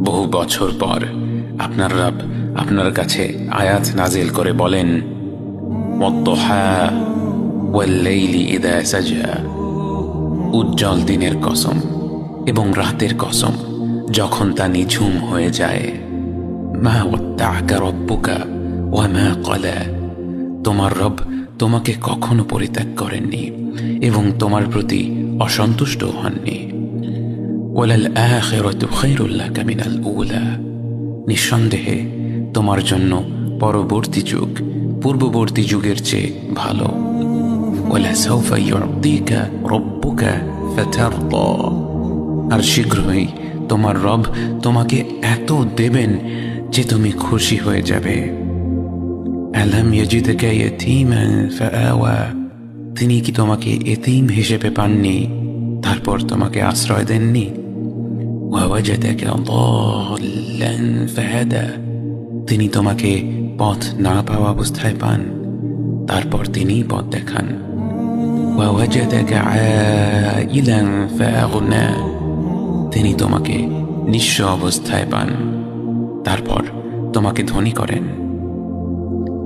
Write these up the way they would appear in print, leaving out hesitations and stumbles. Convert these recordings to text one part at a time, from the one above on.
বহু বছর পর আপনার রব আপনার কাছে আয়াত নাজিল করে বলেন, ওয়াদ-দুহা ওয়াল-লাইলি ইযা সাজা, উজ্জ্বল দিনের কসম এবং রাতের কসম যখন তা নিঝুম হয়ে যায়। মা ওয়াদ্দা'আকা রাব্বুকা ওয়া মা ক্বালা, তোমার রব তোমাকে কখনো পরিত্যাগ করেননি এবং তোমার প্রতি অসন্তুষ্ট হননি। ওয়ালাল আখিরাতু খায়রুল লাকা মিনাল উলা, নিঃসন্দেহে তোমার জন্য পরবর্তী যুগ পূর্ববর্তী যুগের চেয়ে ভালো। ওয়ালাসাউফা ইউ'তিকা রাব্বুকা ফাতারদা, আর শীঘ্রই তোমার রব তোমাকে এত দেবেন যে তুমি খুশি হয়ে যাবে। আলাম ইয়াজিদকা ইয়াতীমান ফাআওয়া, তিনি কি তোমাকে এতিম হিসেবে পাননি তারপর তোমাকে আশ্রয় দেননি? ওয়াওয়াজাদাকা দাল্লান ফাহাদা, তিনি তোমাকে পথ না পাওয়া অবস্থায় পান তারপর তিনিই পথ দেখান। ওয়াওয়াজাদাকা আইলান ফাআগনা, তিনি তোমাকে নিঃস্ব অবস্থায় পান তারপর তোমাকে ধনী করেন।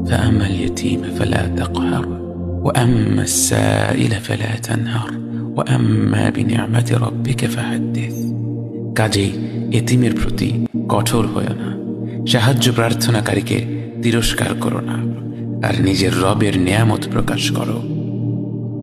فأما اليتيم فلا تقهر وأما السائل فلا تنهر وأما بنعمة ربك فحدث, কাজেই এতিমের প্রতি কঠোর হয়ো না, সাহায্য প্রার্থনাকারীকে তিরস্কার করো না, আর নিজের রবের নেয়ামত প্রকাশ করো।